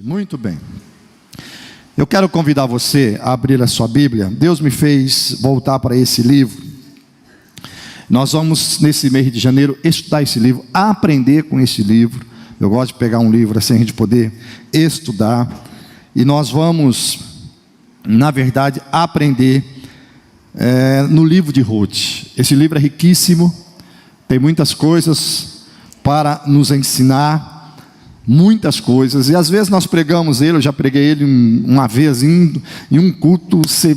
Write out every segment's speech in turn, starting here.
Muito bem. Eu quero convidar você a abrir a sua Bíblia. Deus me fez voltar para esse livro. Nós vamos, nesse mês de janeiro, estudar esse livro, aprender com esse livro. Eu gosto de pegar um livro assim, a gente poder estudar. E nós vamos, na verdade, aprender no livro de Ruth. Esse livro é riquíssimo, tem muitas coisas para nos ensinar. Muitas coisas, e às vezes nós pregamos ele, eu já preguei ele uma vez em um culto, você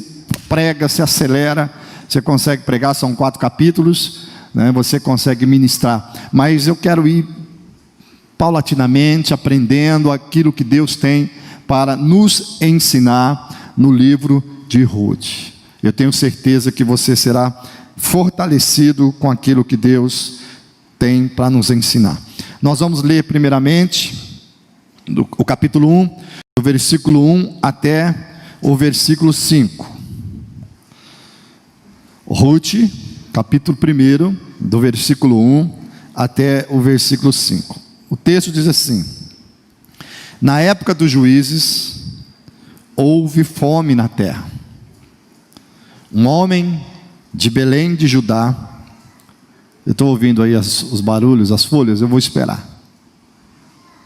prega, você acelera, você consegue pregar, são 4 capítulos, né, você consegue ministrar, mas eu quero ir paulatinamente, aprendendo aquilo que Deus tem para nos ensinar no livro de Ruth. Eu tenho certeza que você será fortalecido com aquilo que Deus tem para nos ensinar. Nós vamos ler primeiramente o capítulo 1, do versículo 1 até o versículo 5. Ruth, capítulo 1, do versículo 1 até o versículo 5. O texto diz assim: na época dos juízes, houve fome na terra. Um homem de Belém de Judá. Eu estou ouvindo aí os barulhos, as folhas, eu vou esperar.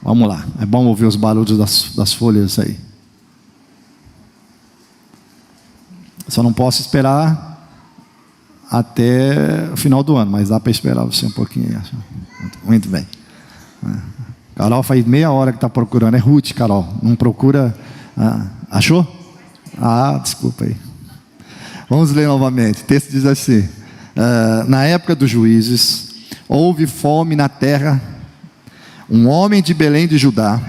Vamos lá, é bom ouvir os barulhos das folhas aí. Só não posso esperar até o final do ano, mas dá para esperar você um pouquinho. Muito bem. Carol faz meia hora que está procurando, é Ruth, Carol, não procura. Achou? Desculpa aí. Vamos ler novamente, o texto diz assim: na época dos juízes, houve fome na terra. Um homem de Belém de Judá,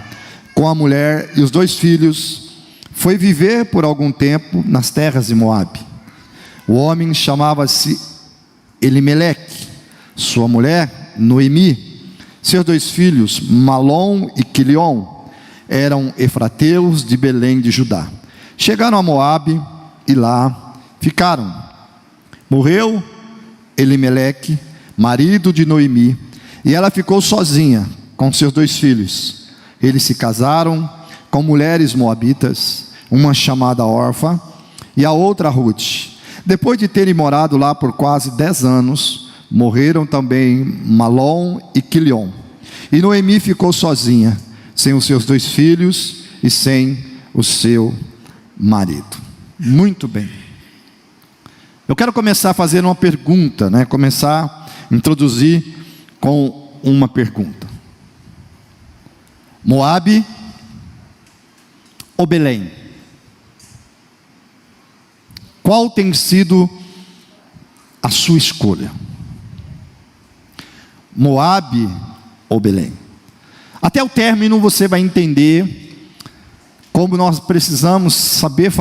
com a mulher e os 2 filhos, foi viver por algum tempo nas terras de Moabe. O homem chamava-se Elimeleque, sua mulher Noemi. Seus 2 filhos, Malom e Quilion, eram efrateus de Belém de Judá. Chegaram a Moabe e lá ficaram. Morreu Elimeleque, marido de Noemi, e ela ficou sozinha com seus 2 filhos. Eles se casaram com mulheres moabitas, uma chamada Orfa e a outra Ruth. Depois de terem morado lá por quase 10 anos, morreram também Malom e Quilion. E Noemi ficou sozinha, sem os seus 2 filhos e sem o seu marido. Muito bem. Eu quero começar a fazer uma pergunta, começar a introduzir com uma pergunta. Moabe ou Belém? Qual tem sido a sua escolha? Moabe ou Belém? Até o término você vai entender como nós precisamos saber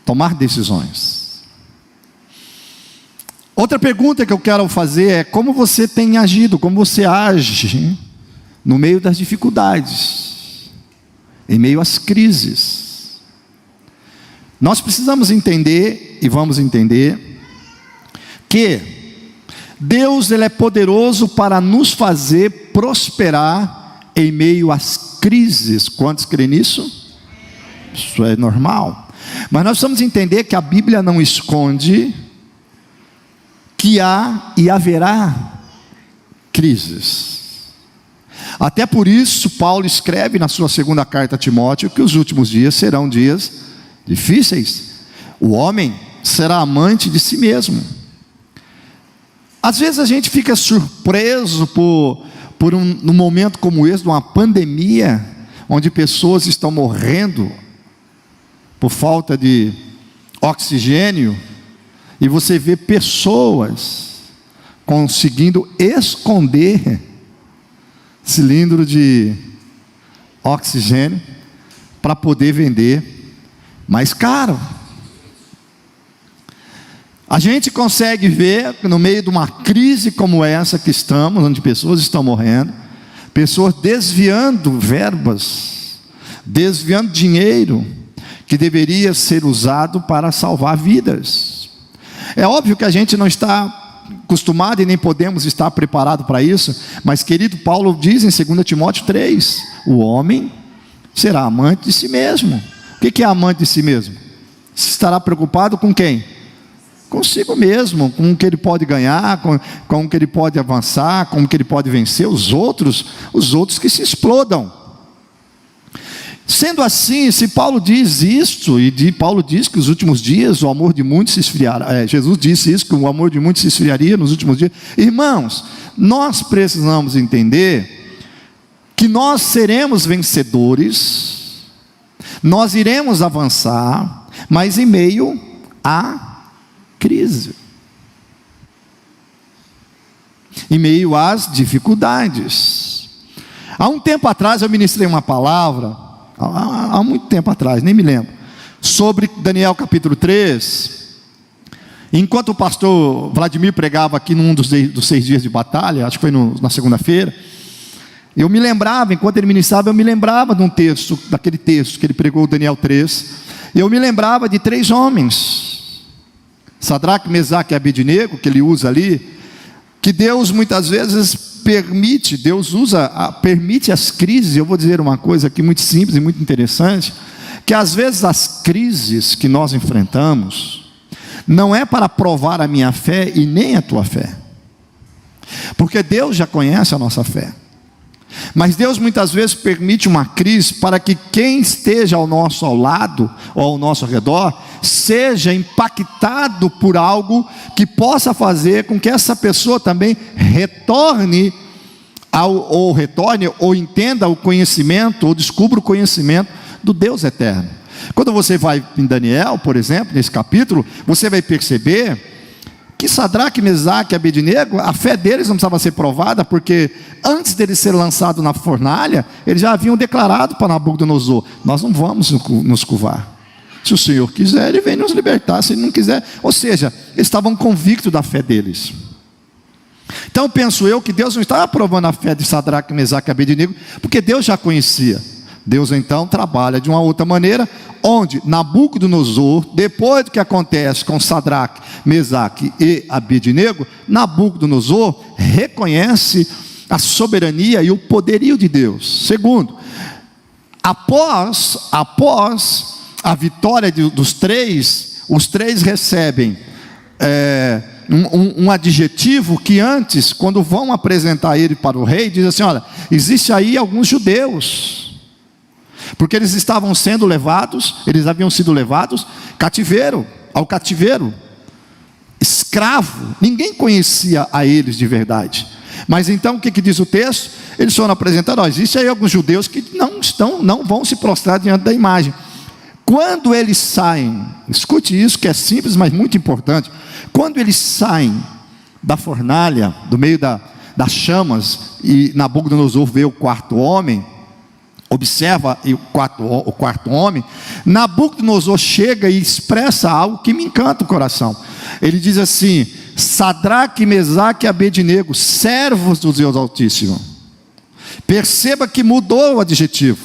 tomar decisões. Outra pergunta que eu quero fazer é: como você tem agido, como você age no meio das dificuldades, em meio às crises? Nós precisamos entender, e vamos entender, que Deus ele é poderoso para nos fazer prosperar em meio às crises. Quantos creem nisso? Isso é normal. Mas nós precisamos entender que a Bíblia não esconde que há e haverá crises. Até por isso, Paulo escreve na sua 2ª carta a Timóteo que os últimos dias serão dias difíceis. O homem será amante de si mesmo. Às vezes a gente fica surpreso num momento como esse, de uma pandemia, onde pessoas estão morrendo por falta de oxigênio, e você vê pessoas conseguindo esconder cilindro de oxigênio para poder vender mais caro. A gente consegue ver no meio de uma crise como essa que estamos, onde pessoas estão morrendo, pessoas desviando verbas, desviando dinheiro que deveria ser usado para salvar vidas. É óbvio que a gente não está acostumado e nem podemos estar preparado para isso, mas querido, Paulo diz em 2 Timóteo 3, o homem será amante de si mesmo. O que é amante de si mesmo? Estará preocupado com quem? Consigo mesmo, com o que ele pode ganhar, com o que ele pode avançar, com o que ele pode vencer. Os outros que se explodam. Sendo assim, se Paulo diz isto, Paulo diz que nos últimos dias o amor de muitos se esfriará, Jesus disse isso, que o amor de muitos se esfriaria nos últimos dias. Irmãos, nós precisamos entender que nós seremos vencedores, nós iremos avançar, mas em meio à crise, em meio às dificuldades. Há um tempo atrás eu ministrei uma palavra, há muito tempo atrás, nem me lembro, sobre Daniel capítulo 3, enquanto o pastor Vladimir pregava aqui num dos 6 dias de batalha, acho que foi na segunda-feira, eu me lembrava, enquanto ele ministrava, eu me lembrava de um texto, daquele texto que ele pregou, Daniel 3, eu me lembrava de 3 homens, Sadraque, Mesaque e Abednego, que ele usa ali, que Deus muitas vezes permite, permite as crises. Eu vou dizer uma coisa aqui muito simples e muito interessante, que às vezes as crises que nós enfrentamos, não é para provar a minha fé e nem a tua fé, porque Deus já conhece a nossa fé, mas Deus muitas vezes permite uma crise para que quem esteja ao lado ou ao nosso redor seja impactado por algo que possa fazer com que essa pessoa também retorne ou entenda o conhecimento, ou descubra o conhecimento do Deus eterno. Quando você vai em Daniel, por exemplo, nesse capítulo, você vai perceber que Sadraque, Mesaque e Abednego, a fé deles não precisava ser provada, porque antes deles ser lançados na fornalha, eles já haviam declarado para Nabucodonosor: nós não vamos nos curvar, se o Senhor quiser, Ele vem nos libertar, se Ele não quiser. Ou seja, eles estavam convictos da fé deles. Então penso eu que Deus não estava provando a fé de Sadraque, Mesaque e Abednego, porque Deus já conhecia. Deus então trabalha de uma outra maneira, onde Nabucodonosor, depois do que acontece com Sadraque, Mesaque e Abednego, Nabucodonosor reconhece a soberania e o poderio de Deus. Segundo, após a vitória dos 3, os 3 recebem um adjetivo que antes, quando vão apresentar ele para o rei, diz assim: olha, existe aí alguns judeus, porque eles estavam sendo levados, eles haviam sido levados ao cativeiro, escravo, ninguém conhecia a eles de verdade. Mas então o que diz o texto? Eles foram apresentados: existe aí alguns judeus que não vão se prostrar diante da imagem. Quando eles saem, escute isso que é simples, mas muito importante. Quando eles saem da fornalha, do meio das chamas, e Nabucodonosor vê o 4º homem, observa o quarto homem, Nabucodonosor chega e expressa algo que me encanta o coração. Ele diz assim: Sadraque, Mesaque e Abednego, servos do Deus Altíssimo. Perceba que mudou o adjetivo.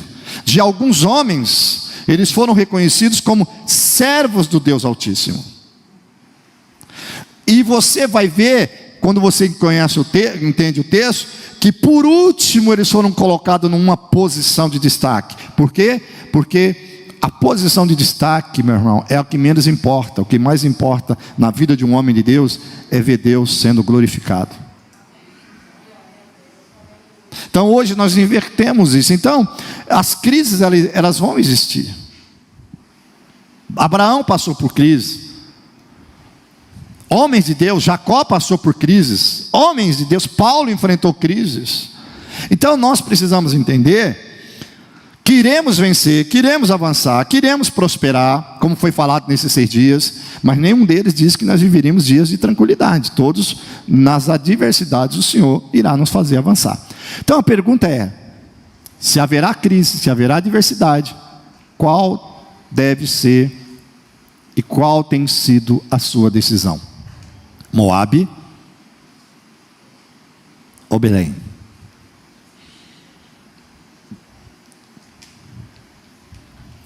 De alguns homens, eles foram reconhecidos como servos do Deus Altíssimo. E você vai ver, quando você entende o texto, que por último eles foram colocados numa posição de destaque. Por quê? Porque a posição de destaque, meu irmão, é o que menos importa. O que mais importa na vida de um homem de Deus é ver Deus sendo glorificado. Então hoje nós invertemos isso. Então as crises elas vão existir. Abraão passou por crise. Homens de Deus, Jacó passou por crises. Homens de Deus, Paulo enfrentou crises. Então nós precisamos entender que iremos vencer, que iremos avançar, que iremos prosperar, como foi falado nesses 6 dias, mas nenhum deles diz que nós viveríamos dias de tranquilidade. Todos, nas adversidades, o Senhor irá nos fazer avançar. Então a pergunta é: se haverá crise, se haverá adversidade, qual deve ser e qual tem sido a sua decisão? Moabe ou Belém?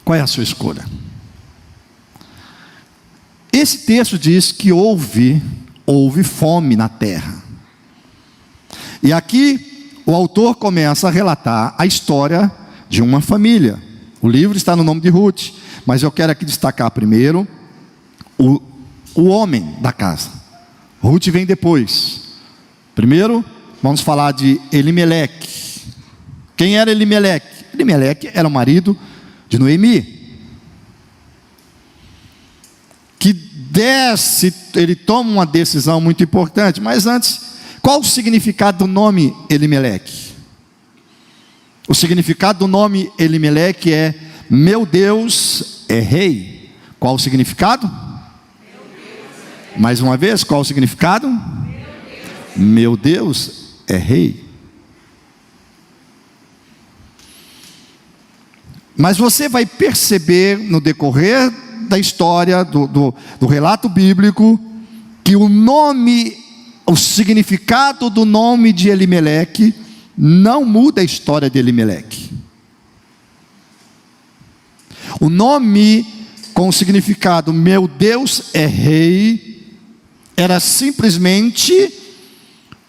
Qual é a sua escolha? Esse texto diz que houve fome na terra. E aqui o autor começa a relatar a história de uma família. O livro está no nome de Ruth, mas eu quero aqui destacar primeiro o homem da casa. Ruth vem depois. Primeiro, vamos falar de Elimeleque. Quem era Elimeleque? Elimeleque era o marido de Noemi. Ele toma uma decisão muito importante, mas antes, qual o significado do nome Elimeleque? O significado do nome Elimeleque é: meu Deus é rei. Qual o significado? Mais uma vez, qual o significado? Meu Deus é rei. Mas você vai perceber no decorrer da história, do relato bíblico, que o significado do nome de Elimeleque não muda a história de Elimeleque. O nome com o significado meu Deus é rei era simplesmente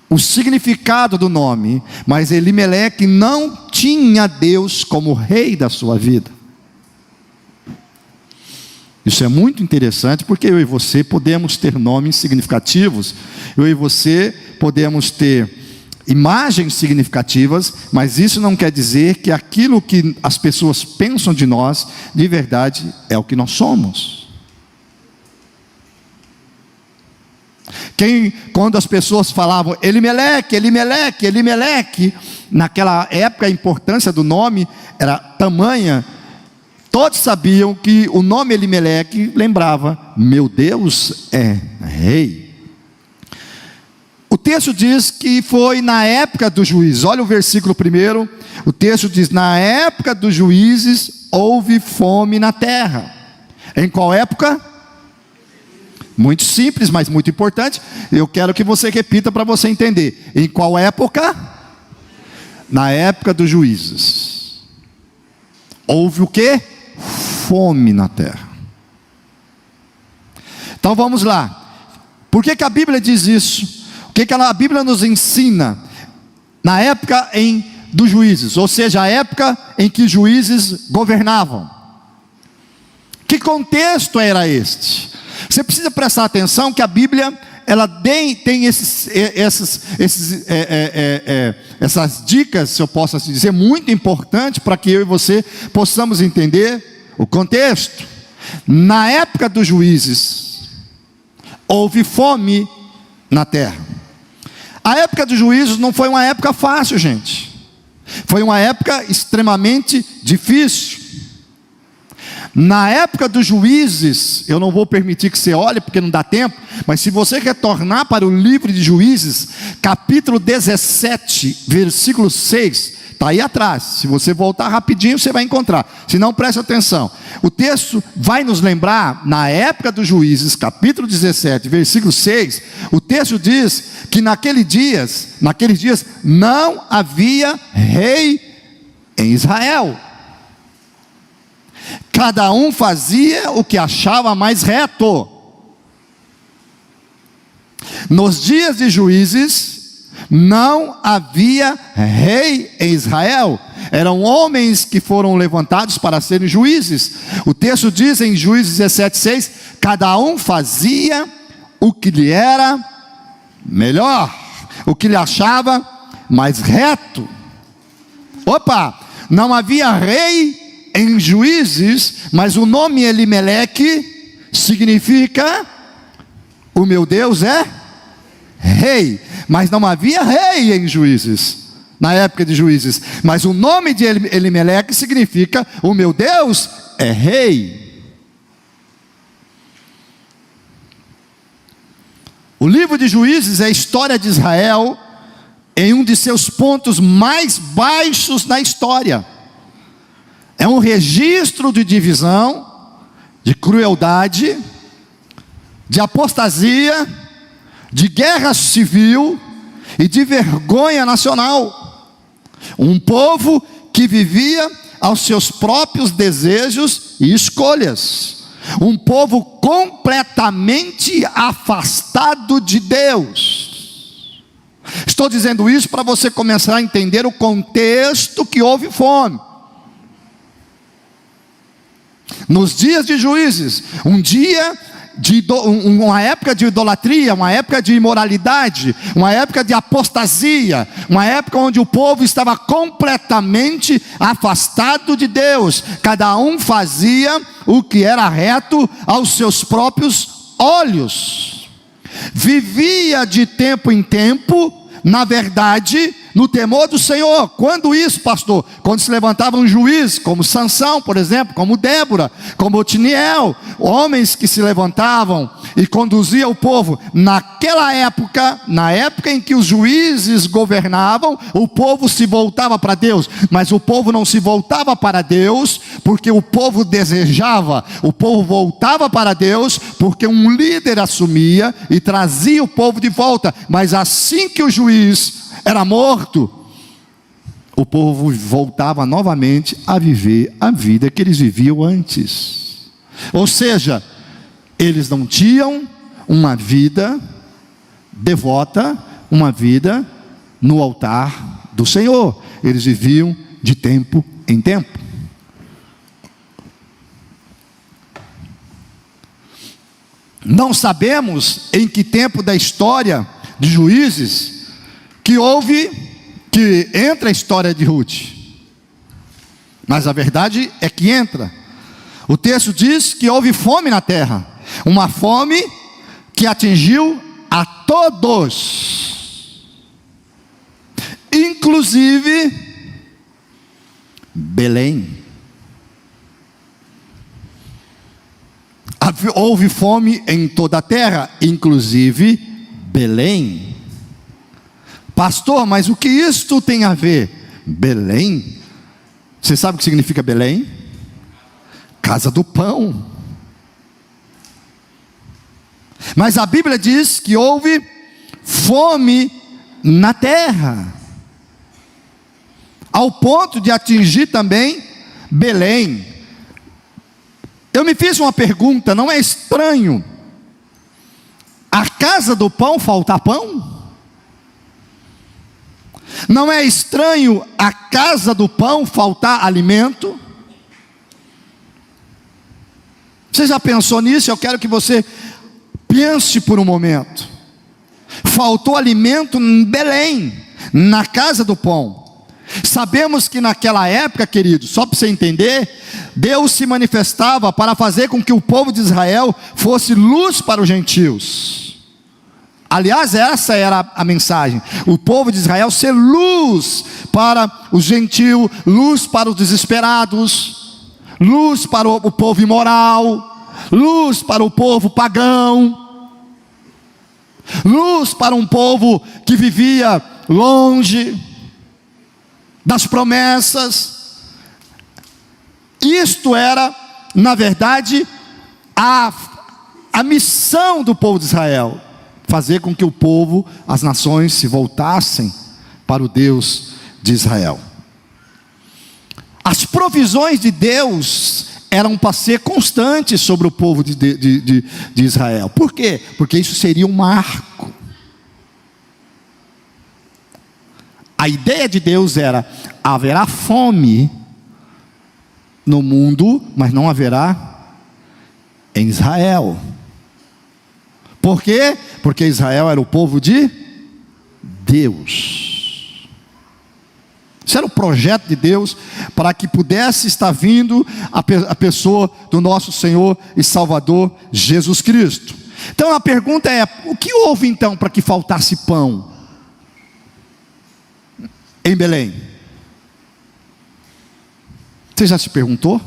o significado do nome, mas Elimeleque não tinha Deus como rei da sua vida. Isso é muito interessante, porque eu e você podemos ter nomes significativos, eu e você podemos ter imagens significativas, mas isso não quer dizer que aquilo que as pessoas pensam de nós, de verdade, é o que nós somos. Quando as pessoas falavam Elimeleque, Elimeleque, Elimeleque, naquela época a importância do nome era tamanha. Todos sabiam que o nome Elimeleque lembrava: meu Deus é rei. O texto diz que foi na época dos juízes. Olha o versículo primeiro. O texto diz: na época dos juízes houve fome na terra. Em qual época? Muito simples, mas muito importante. Eu quero que você repita para você entender. Em qual época? Na época dos juízes. Houve o quê? Fome na terra. Então vamos lá. Por que a Bíblia diz isso? O que a Bíblia nos ensina? Na época dos juízes, ou seja, a época em que juízes governavam. Que contexto era este? Você precisa prestar atenção que a Bíblia, ela tem essas dicas, se eu posso assim dizer, muito importantes para que eu e você possamos entender o contexto. Na época dos juízes, houve fome na terra. A época dos juízes não foi uma época fácil, gente. Foi uma época extremamente difícil. Na época dos juízes, eu não vou permitir que você olhe, porque não dá tempo, mas se você retornar para o livro de Juízes, capítulo 17, versículo 6, está aí atrás. Se você voltar rapidinho, você vai encontrar. Se não, preste atenção. O texto vai nos lembrar, na época dos juízes, capítulo 17, versículo 6, o texto diz que naqueles dias não havia rei em Israel. Cada um fazia o que achava mais reto. Nos dias de juízes, não havia rei em Israel. Eram homens que foram levantados para serem juízes. O texto diz em Juízes 17:6, cada um fazia o que lhe era melhor, o que lhe achava mais reto. Não havia rei em juízes, mas o nome Elimeleque significa: o meu Deus é rei. Mas não havia rei em juízes, na época de juízes, mas o nome de Elimeleque significa: o meu Deus é rei. O livro de Juízes é a história de Israel em um de seus pontos mais baixos na história. É um registro de divisão, de crueldade, de apostasia, de guerra civil e de vergonha nacional. Um povo que vivia aos seus próprios desejos e escolhas. Um povo completamente afastado de Deus. Estou dizendo isso para você começar a entender o contexto que houve fome. nos dias de Juízes, uma época de idolatria, uma época de imoralidade, uma época de apostasia, uma época onde o povo estava completamente afastado de Deus. Cada um fazia o que era reto aos seus próprios olhos, vivia de tempo em tempo, na verdade, no temor do Senhor. Quando isso, pastor? Quando se levantava um juiz, como Sansão, por exemplo, como Débora, como Otiniel, homens que se levantavam e conduziam o povo. Naquela época, na época em que os juízes governavam, o povo se voltava para Deus, mas o povo não se voltava para Deus porque o povo desejava, o povo voltava para Deus porque um líder assumia e trazia o povo de volta. Mas assim que o juiz era morto, o povo voltava novamente a viver a vida que eles viviam antes. Ou seja, eles não tinham uma vida devota, uma vida no altar do Senhor. Eles viviam de tempo em tempo. Não sabemos em que tempo da história de Juízes que entra a história de Ruth, mas a verdade é que entra. O texto diz que houve fome na terra, uma fome que atingiu a todos, inclusive Belém. Houve fome em toda a terra, inclusive Belém. Pastor, mas o que isto tem a ver? Belém, você sabe o que significa Belém? Casa do pão. Mas a Bíblia diz que houve fome na terra, ao ponto de atingir também Belém. Eu me fiz uma pergunta: não é estranho a casa do pão faltar pão? Não é estranho a casa do pão faltar alimento? Você já pensou nisso? Eu quero que você pense por um momento. Faltou alimento em Belém, na casa do pão. Sabemos que naquela época, querido, só para você entender, Deus se manifestava para fazer com que o povo de Israel fosse luz para os gentios. Aliás, essa era a mensagem: o povo de Israel ser luz para os gentios, luz para os desesperados, luz para o povo imoral, luz para o povo pagão, luz para um povo que vivia longe das promessas. Isto era, na verdade, a missão do povo de Israel: fazer com que o povo, as nações, se voltassem para o Deus de Israel. As provisões de Deus eram para ser constantes sobre o povo de Israel. Por quê? Porque isso seria um marco. A ideia de Deus era: haverá fome no mundo, mas não haverá em Israel. Por quê? Porque Israel era o povo de Deus. Isso era o projeto de Deus, para que pudesse estar vindo a pessoa do nosso Senhor e Salvador Jesus Cristo. Então a pergunta é: o que houve então para que faltasse pão em Belém? Você já se perguntou?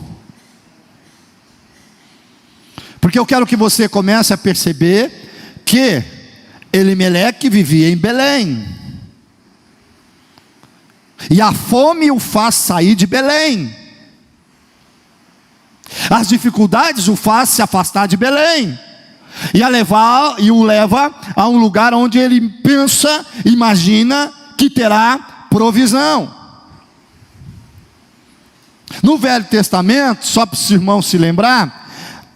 Porque eu quero que você comece a perceber que Elimeleque vivia em Belém, e a fome o faz sair de Belém, as dificuldades o faz se afastar de Belém, e o leva a um lugar onde ele pensa, imagina que terá provisão. No Velho Testamento, só para os irmãos se lembrar,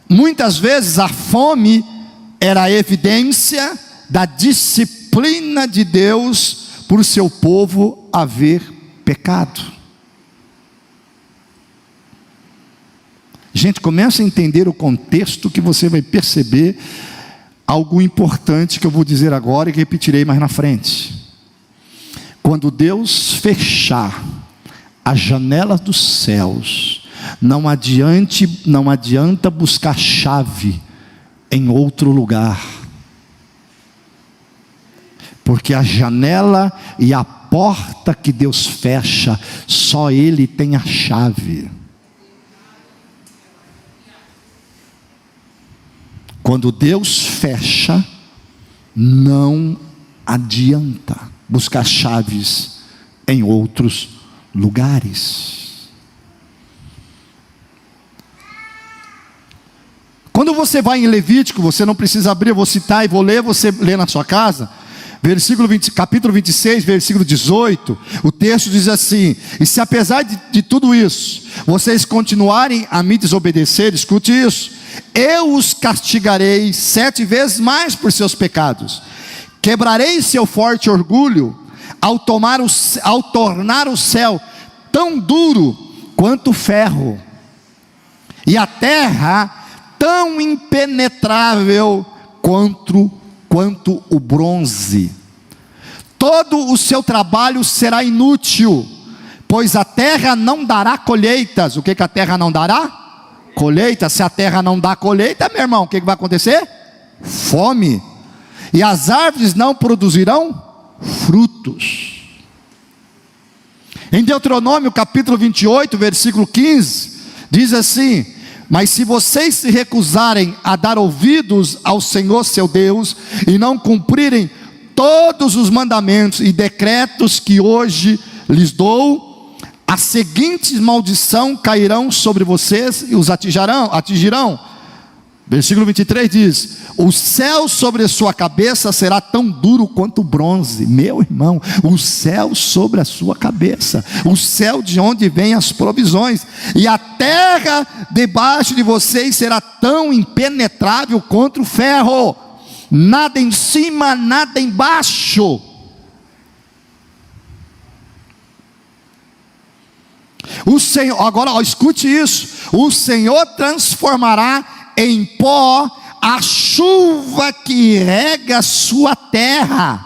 muitas vezes a fome era a evidência da disciplina de Deus por seu povo haver pecado. Gente, comece a entender o contexto que você vai perceber algo importante que eu vou dizer agora e que repetirei mais na frente. Quando Deus fechar as janelas dos céus, não adianta buscar chave em outro lugar, porque a janela e a porta que Deus fecha, só Ele tem a chave. Quando Deus fecha, não adianta buscar chaves em outros lugares. Quando você vai em Levítico, você não precisa abrir, eu vou citar e vou ler, você lê na sua casa. Capítulo 26, versículo 18, o texto diz assim: e se apesar de tudo isso, vocês continuarem a me desobedecer, escute isso, eu os castigarei 7 vezes mais por seus pecados, quebrarei seu forte orgulho, ao tornar o céu tão duro quanto ferro, e a terra tão impenetrável quanto o bronze. Todo o seu trabalho será inútil, pois a terra não dará colheitas. O que a terra não dará? Colheita. Se a terra não dá colheita, meu irmão, o que vai acontecer? Fome. E as árvores não produzirão frutos. Em Deuteronômio capítulo 28, versículo 15, diz assim: mas se vocês se recusarem a dar ouvidos ao Senhor seu Deus, e não cumprirem todos os mandamentos e decretos que hoje lhes dou, a seguinte maldição cairão sobre vocês e os atingirão. Versículo 23 diz: o céu sobre a sua cabeça será tão duro quanto o bronze. Meu irmão, o céu sobre a sua cabeça, o céu de onde vêm as provisões, e a terra debaixo de vocês será tão impenetrável quanto o ferro, nada em cima, nada embaixo. O Senhor, agora escute isso: o Senhor transformará em pó a chuva que rega a sua terra,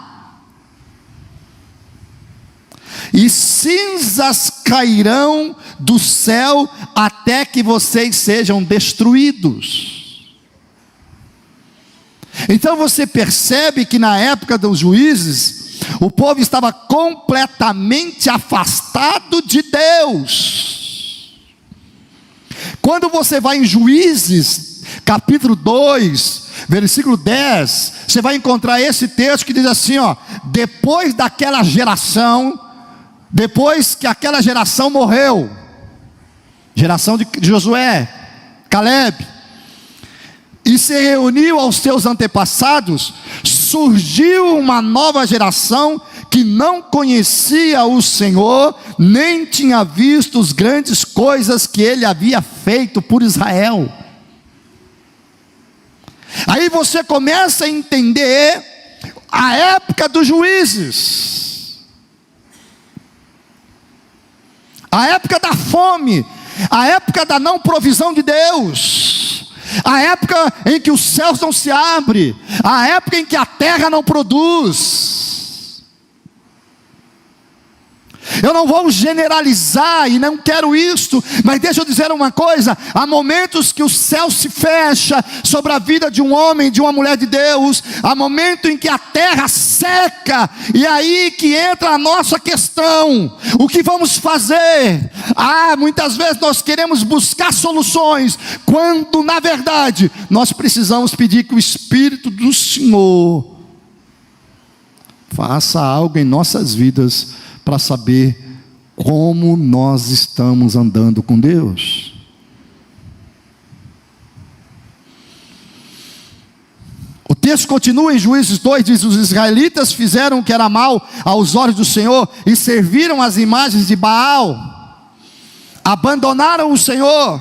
e cinzas cairão do céu até que vocês sejam destruídos. Então você percebe que na época dos juízes, o povo estava completamente afastado de Deus. Quando você vai em Juízes capítulo 2, versículo 10, você vai encontrar esse texto que diz assim, ó: depois daquela geração, depois que aquela geração morreu, geração de Josué, Caleb, e se reuniu aos seus antepassados, surgiu uma nova geração que não conhecia o Senhor, nem tinha visto as grandes coisas que Ele havia feito por Israel. Aí você começa a entender a época dos juízes, a época da fome, a época da não provisão de Deus, a época em que os céus não se abrem, a época em que a terra não produz. Eu não vou generalizar e não quero isto, mas deixa eu dizer uma coisa: há momentos que o céu se fecha sobre a vida de um homem, de uma mulher de Deus, há momento em que a terra seca, e aí que entra a nossa questão: o que vamos fazer? Muitas vezes nós queremos buscar soluções, quando na verdade nós precisamos pedir que o Espírito do Senhor faça algo em nossas vidas, para saber como nós estamos andando com Deus. O texto continua em Juízes 2, diz: os israelitas fizeram o que era mal aos olhos do Senhor, e serviram as imagens de Baal, abandonaram o Senhor,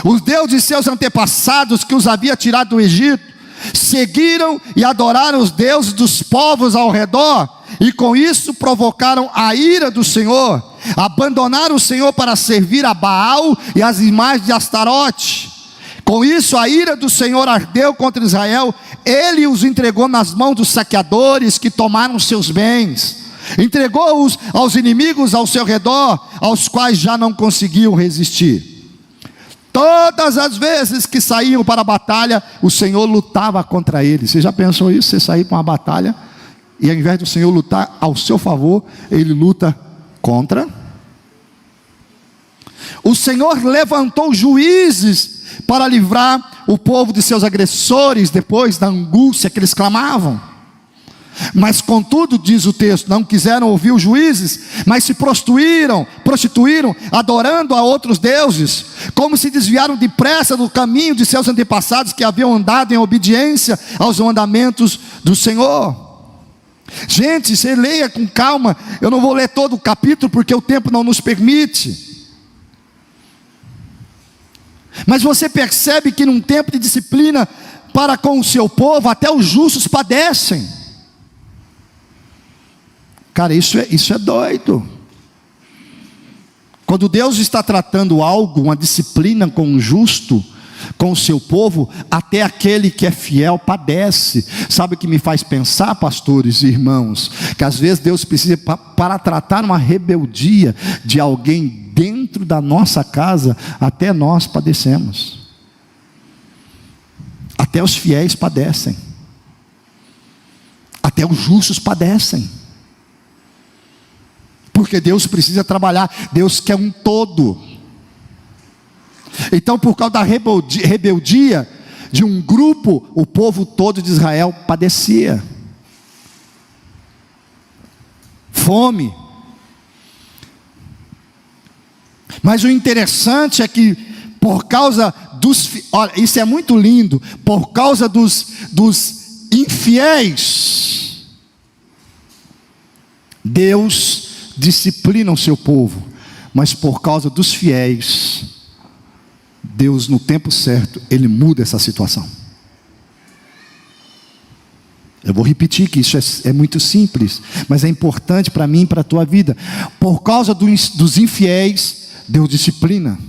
os deuses de seus antepassados, que os havia tirado do Egito, seguiram e adoraram os deuses dos povos ao redor, e com isso provocaram a ira do Senhor. Abandonaram o Senhor para servir a Baal e as imagens de Astarote. Com isso a ira do Senhor ardeu contra Israel. Ele os entregou nas mãos dos saqueadores que tomaram seus bens. Entregou-os aos inimigos ao seu redor, aos quais já não conseguiam resistir. Todas as vezes que saíam para a batalha, o Senhor lutava contra eles. Você já pensou isso? Você sair para uma batalha e ao invés do Senhor lutar ao seu favor, Ele luta contra. O Senhor levantou juízes para livrar o povo de seus agressores, depois da angústia que eles clamavam. Mas contudo, diz o texto, não quiseram ouvir os juízes, mas se prostituíram, adorando a outros deuses, como se desviaram depressa do caminho de seus antepassados, que haviam andado em obediência aos mandamentos do Senhor. Gente, você leia com calma, eu não vou ler todo o capítulo, porque o tempo não nos permite. Mas você percebe que num tempo de disciplina para com o seu povo, até os justos padecem. Cara, isso é doido. Quando Deus está tratando algo, uma disciplina com o justo, com o seu povo, até aquele que é fiel padece. Sabe o que me faz pensar, pastores e irmãos? Que às vezes Deus precisa, para tratar uma rebeldia de alguém dentro da nossa casa, até nós padecemos. Até os fiéis padecem. Até os justos padecem. Porque Deus precisa trabalhar, Deus quer um todo. Então, por causa da rebeldia de um grupo, o povo todo de Israel padecia fome. Mas o interessante é que, por causa olha, isso é muito lindo, por causa dos infiéis, Deus disciplina o seu povo, mas por causa dos fiéis, Deus no tempo certo, Ele muda essa situação. Eu vou repetir que isso é muito simples, mas é importante para mim e para a tua vida. Por causa dos infiéis, Deus disciplina,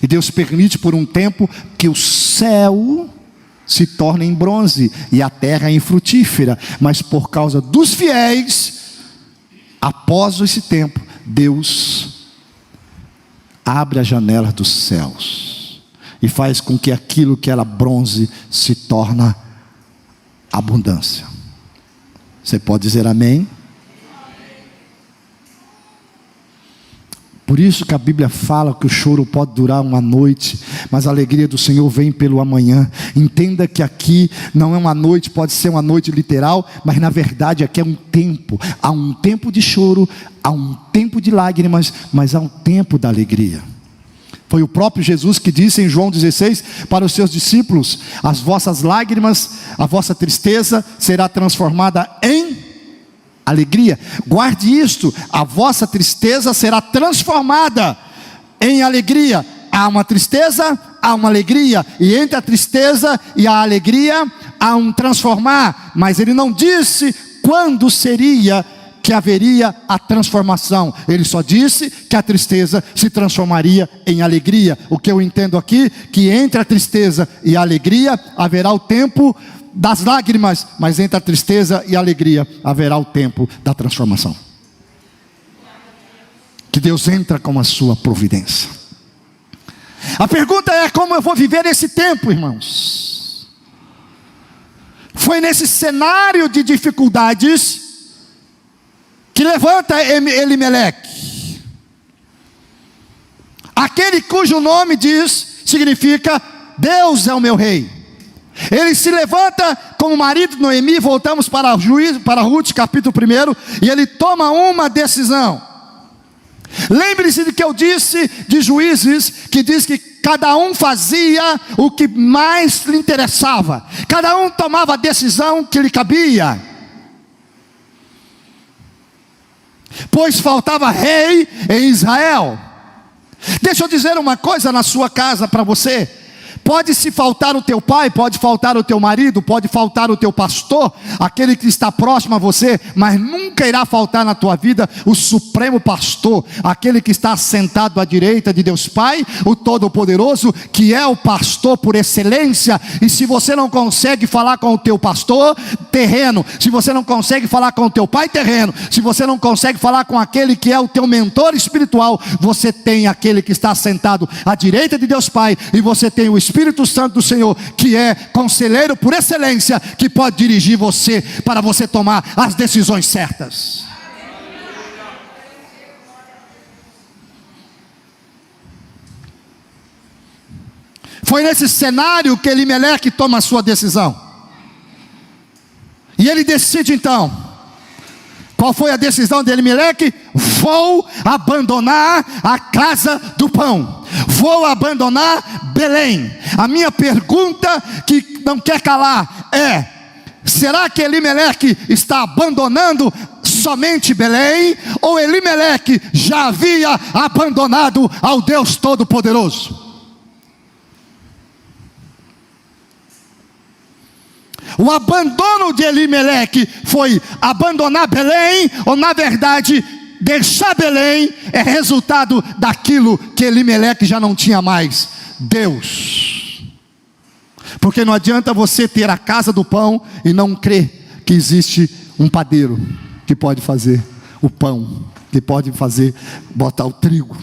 e Deus permite por um tempo que o céu se torne em bronze, e a terra infrutífera, mas por causa dos fiéis, após esse tempo, Deus abre a janela dos céus e faz com que aquilo que era bronze se torne abundância. Você pode dizer amém? Por isso que a Bíblia fala que o choro pode durar uma noite, mas a alegria do Senhor vem pelo amanhã. Entenda que aqui não é uma noite, pode ser uma noite literal, mas na verdade aqui é um tempo. Há um tempo de choro, há um tempo de lágrimas, mas há um tempo da alegria. Foi o próprio Jesus que disse em João 16 para os seus discípulos: as vossas lágrimas, a vossa tristeza será transformada em alegria. Guarde isto: a vossa tristeza será transformada em alegria. Há uma tristeza, há uma alegria, e entre a tristeza e a alegria há um transformar, mas ele não disse quando seria que haveria a transformação. Ele só disse que a tristeza se transformaria em alegria. O que eu entendo aqui, que entre a tristeza e a alegria haverá o tempo das lágrimas, mas entre a tristeza e a alegria haverá o tempo da transformação. Que Deus entra com a sua providência. A pergunta é: como eu vou viver esse tempo, irmãos? Foi nesse cenário de dificuldades que levanta Elimeleque, aquele cujo nome significa Deus é o meu rei. Ele se levanta como marido de Noemi. Voltamos para Ruth capítulo 1, e ele toma uma decisão. Lembre-se do que eu disse de Juízes, que diz que cada um fazia o que mais lhe interessava, cada um tomava a decisão que lhe cabia, pois faltava rei em Israel. Deixa eu dizer uma coisa na sua casa para você: Pode se faltar o teu pai, pode faltar o teu marido, pode faltar o teu pastor, aquele que está próximo a você, mas nunca irá faltar na tua vida o supremo pastor, aquele que está sentado à direita de Deus Pai, o Todo-Poderoso, que é o pastor por excelência. E se você não consegue falar com o teu pastor terreno, se você não consegue falar com o teu pai terreno, se você não consegue falar com aquele que é o teu mentor espiritual, você tem aquele que está sentado à direita de Deus Pai, e você tem o Espírito Santo do Senhor, que é conselheiro por excelência, que pode dirigir você para você tomar as decisões certas. Foi nesse cenário que Elimeleque toma a sua decisão. E ele decide então. Qual foi a decisão de Elimeleque? Vou abandonar a casa do pão. Vou abandonar Belém. A minha pergunta que não quer calar é: será que Elimeleque está abandonando somente Belém? Ou Elimeleque já havia abandonado ao Deus Todo-Poderoso? O abandono de Elimeleque foi abandonar Belém, ou na verdade, deixar Belém é resultado daquilo que Elimeleque já não tinha mais: Deus. Porque não adianta você ter a casa do pão e não crer que existe um padeiro que pode fazer o pão, que pode botar o trigo.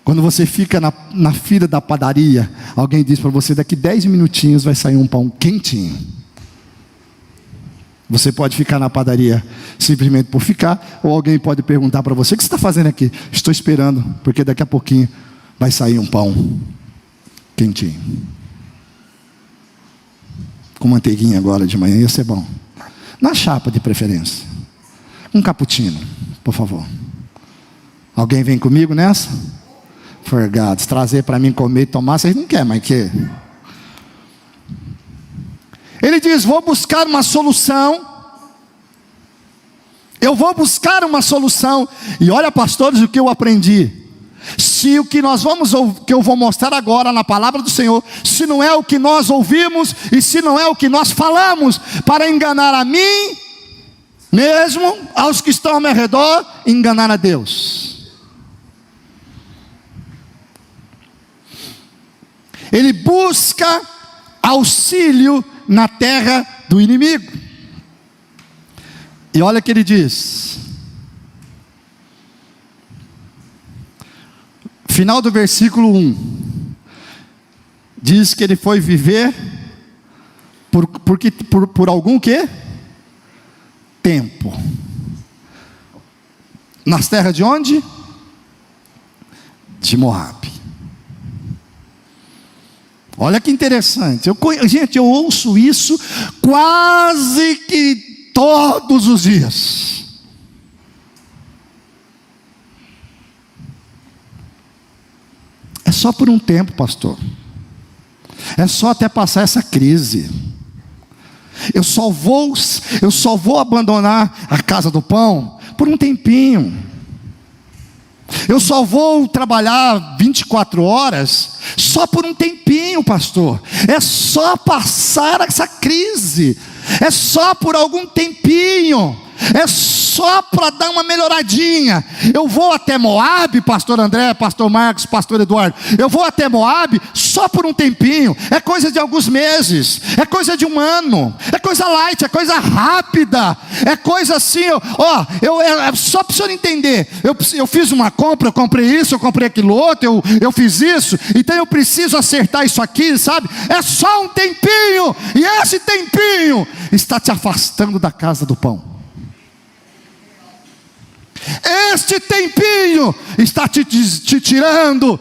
Quando você fica na fila da padaria, alguém diz para você: daqui 10 minutinhos vai sair um pão quentinho. Você pode ficar na padaria simplesmente por ficar, ou alguém pode perguntar para você: o que você está fazendo aqui? Estou esperando, porque daqui a pouquinho vai sair um pão quentinho. Com manteiguinha agora de manhã, ia ser bom. Na chapa de preferência. Um cappuccino, por favor. Alguém vem comigo nessa? Forgados, trazer para mim comer e tomar, vocês não querem mais que? Ele diz: vou buscar uma solução. Eu vou buscar uma solução. E olha, pastores, o que eu aprendi. Se o que que eu vou mostrar agora na palavra do Senhor, se não é o que nós ouvimos, e se não é o que nós falamos, para enganar a mim mesmo, aos que estão ao meu redor, enganar a Deus. Ele busca auxílio na terra do inimigo. E olha o que ele diz. Final do versículo 1. Diz que ele foi viver por algum quê? Tempo. Nas terras de onde? De Moabe. Olha que interessante. Gente, eu ouço isso quase que todos os dias. É só por um tempo, pastor. É só até passar essa crise. Eu só vou abandonar a casa do pão por um tempinho. Eu só vou trabalhar 24 horas só por um tempinho, pastor. É só passar essa crise. É só por algum tempinho. É só para dar uma melhoradinha. Eu vou até Moabe, pastor André, pastor Marcos, pastor Eduardo. Eu vou até Moabe só por um tempinho. É coisa de alguns meses. É coisa de um ano. É coisa light, é coisa rápida. É coisa assim, só para o senhor entender. Eu fiz uma compra, eu comprei isso, eu comprei aquilo outro, eu fiz isso. Então eu preciso acertar isso aqui, sabe? É só um tempinho. E esse tempinho está te afastando da casa do pão. Este tempinho está te tirando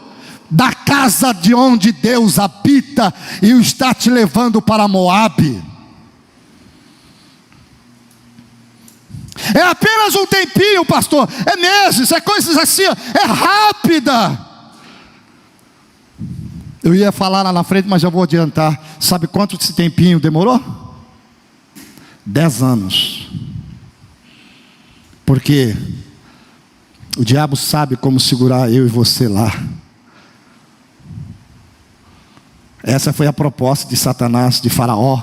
da casa de onde Deus habita e o está te levando para Moabe. É apenas um tempinho, pastor. É meses, é coisas assim, é rápida. Eu ia falar lá na frente, mas já vou adiantar. Sabe quanto esse tempinho demorou? 10 anos. Porque o diabo sabe como segurar eu e você lá. Essa foi a proposta de Satanás, de Faraó,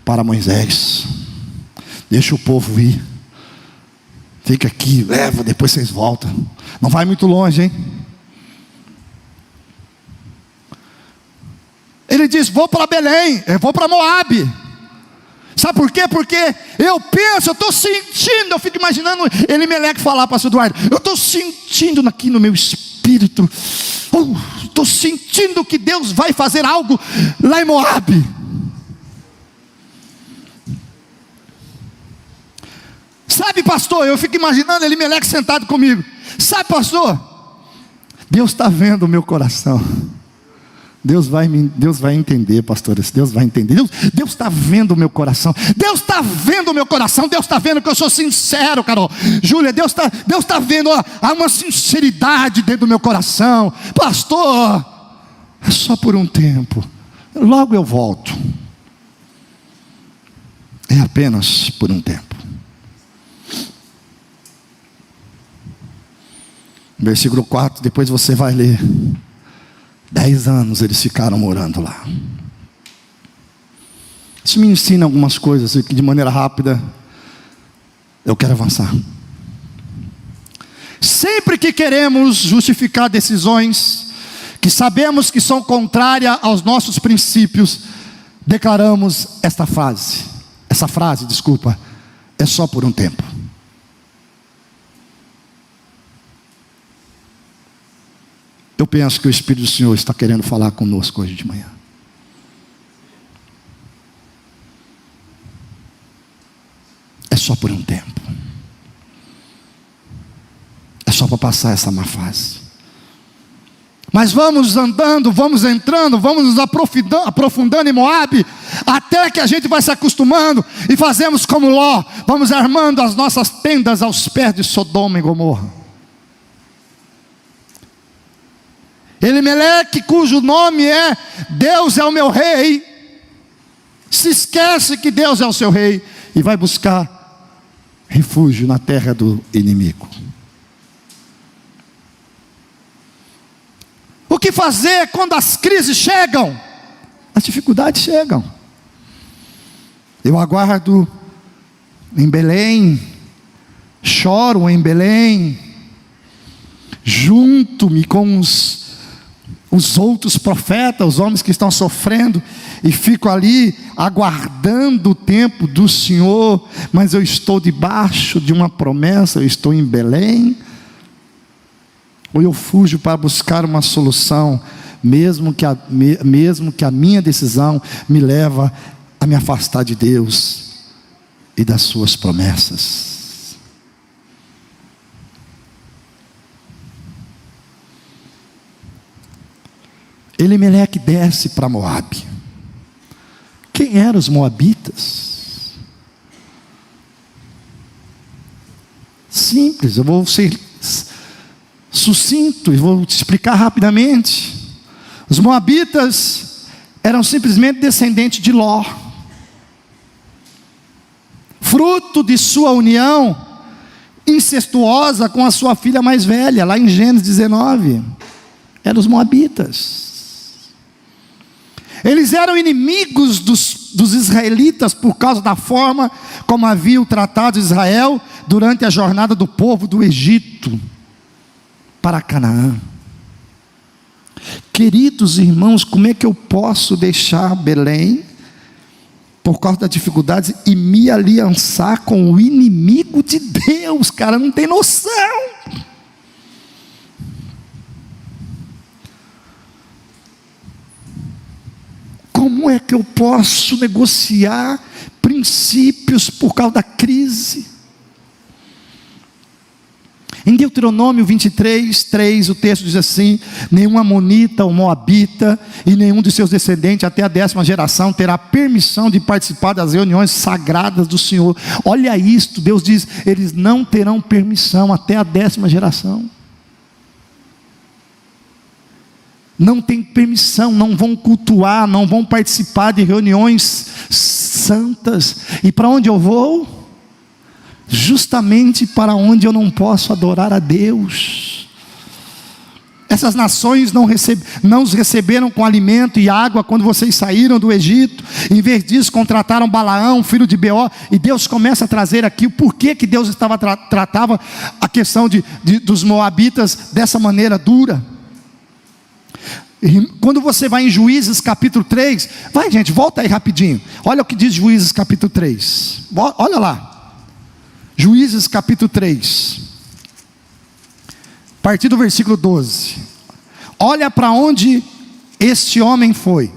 para Moisés. Deixa o povo ir. Fica aqui, leva, depois vocês voltam. Não vai muito longe, hein? Ele diz, vou para Belém, eu vou para Moabe. Sabe por quê? Porque eu penso, eu estou sentindo, eu fico imaginando Elimeleque falar, pastor Eduardo, eu estou sentindo aqui no meu espírito, estou sentindo que Deus vai fazer algo lá em Moabe. Sabe, pastor, eu fico imaginando Elimeleque sentado comigo. Sabe, pastor, Deus está vendo o meu coração. Deus vai entender, pastores. Deus vai entender. Deus está vendo o meu coração. Deus está vendo o meu coração. Deus está vendo que eu sou sincero, Carol. Júlia, Deus está vendo, há uma sinceridade dentro do meu coração. Pastor, é só por um tempo. Logo eu volto. É apenas por um tempo. Versículo 4, depois você vai ler. 10 anos eles ficaram morando lá. Isso me ensina algumas coisas que de maneira rápida eu quero avançar. Sempre que queremos justificar decisões que sabemos que são contrárias aos nossos princípios, declaramos essa frase, é só por um tempo. Eu penso que o Espírito do Senhor está querendo falar conosco hoje de manhã. É só por um tempo. É só para passar essa má fase. Mas vamos andando, vamos entrando, vamos nos aprofundando em Moabe, até que a gente vai se acostumando e fazemos como Ló, vamos armando as nossas tendas aos pés de Sodoma e Gomorra. Elimeleque, cujo nome é Deus é o meu rei, se esquece que Deus é o seu rei e vai buscar refúgio na terra do inimigo. O que fazer quando as crises chegam? As dificuldades chegam. Eu aguardo em Belém, choro em Belém, junto-me com os outros profetas, os homens que estão sofrendo, e fico ali aguardando o tempo do Senhor, mas eu estou debaixo de uma promessa, eu estou em Belém, ou eu fujo para buscar uma solução, mesmo que a minha decisão me leva a me afastar de Deus e das suas promessas. Elimeleque desce para Moabe. Quem eram os moabitas? Simples, eu vou ser sucinto e vou te explicar rapidamente. Os moabitas eram simplesmente descendentes de Ló, fruto de sua união incestuosa com a sua filha mais velha, lá em Gênesis 19. Eram os moabitas. Eles eram inimigos dos israelitas por causa da forma como haviam tratado Israel durante a jornada do povo do Egito para Canaã. Queridos irmãos, como é que eu posso deixar Belém por causa das dificuldades e me aliançar com o inimigo de Deus? Cara, não tem noção. Como é que eu posso negociar princípios por causa da crise? Em Deuteronômio 23, 3, o texto diz assim: nenhum amonita ou moabita e nenhum de seus descendentes até a 10ª geração terá permissão de participar das reuniões sagradas do Senhor. Olha isto, Deus diz, eles não terão permissão até a 10ª geração. Não tem permissão, não vão cultuar, não vão participar de reuniões santas. E para onde eu vou? Justamente para onde eu não posso adorar a Deus. Essas nações não os receberam com alimento e água quando vocês saíram do Egito. Em vez disso, contrataram Balaão, filho de Beor. E Deus começa a trazer aqui o porquê que Deus tratava a questão dos moabitas dessa maneira dura. E quando você vai em Juízes capítulo 3, vai gente, volta aí rapidinho. Olha o que diz Juízes capítulo 3. Olha lá. Juízes capítulo 3. A partir do versículo 12. Olha para onde este homem foi.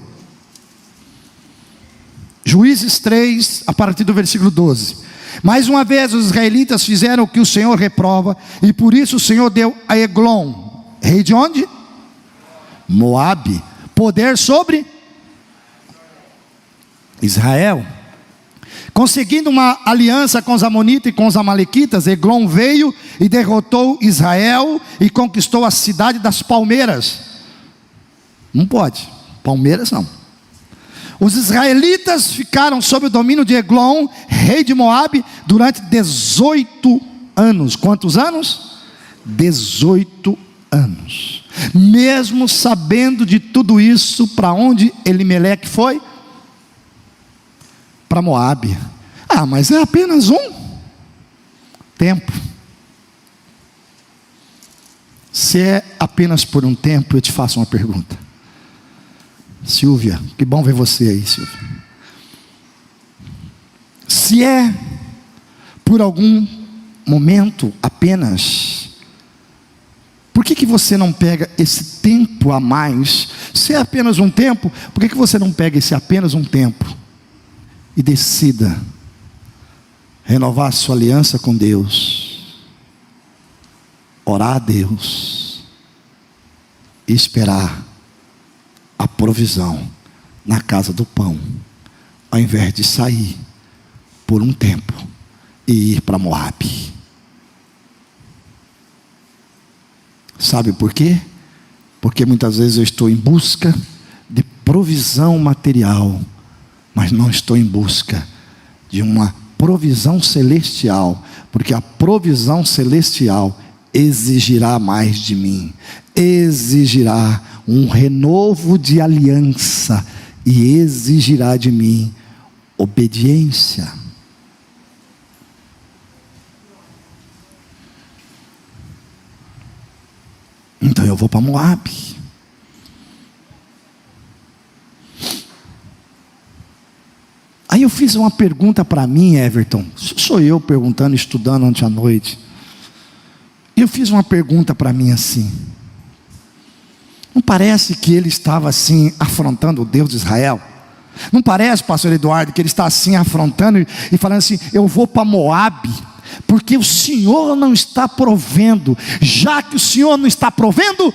Juízes 3, a partir do versículo 12. Mais uma vez os israelitas fizeram o que o Senhor reprova, e por isso o Senhor deu a Eglon, rei de onde? Moabe, poder sobre Israel. Conseguindo uma aliança com os amonitas e com os amalequitas, Eglon veio e derrotou Israel e conquistou a cidade das palmeiras. Não pode, palmeiras não. Os israelitas ficaram sob o domínio de Eglon, rei de Moabe, durante 18 anos. Quantos anos? 18 anos. Mesmo sabendo de tudo isso, para onde Elimeleque foi? Para Moabe. Mas é apenas um tempo. Se é apenas por um tempo, eu te faço uma pergunta. Silvia, que bom ver você aí, Silvia. Se é por algum momento apenas, por que você não pega esse tempo a mais? Se é apenas um tempo, por que você não pega esse apenas um tempo e decida renovar a sua aliança com Deus, orar a Deus e esperar a provisão na casa do pão, ao invés de sair por um tempo e ir para Moabe? Sabe por quê? Porque muitas vezes eu estou em busca de provisão material, mas não estou em busca de uma provisão celestial, porque a provisão celestial exigirá mais de mim, exigirá um renovo de aliança e exigirá de mim obediência. Então eu vou para Moabe. Aí eu fiz uma pergunta para mim, Everton. Sou eu perguntando, estudando ontem à noite. E eu fiz uma pergunta para mim assim: não parece que ele estava assim afrontando o Deus de Israel? Não parece, pastor Eduardo, que ele está assim afrontando e falando assim: eu vou para Moabe, porque o Senhor não está provendo. Já que o Senhor não está provendo,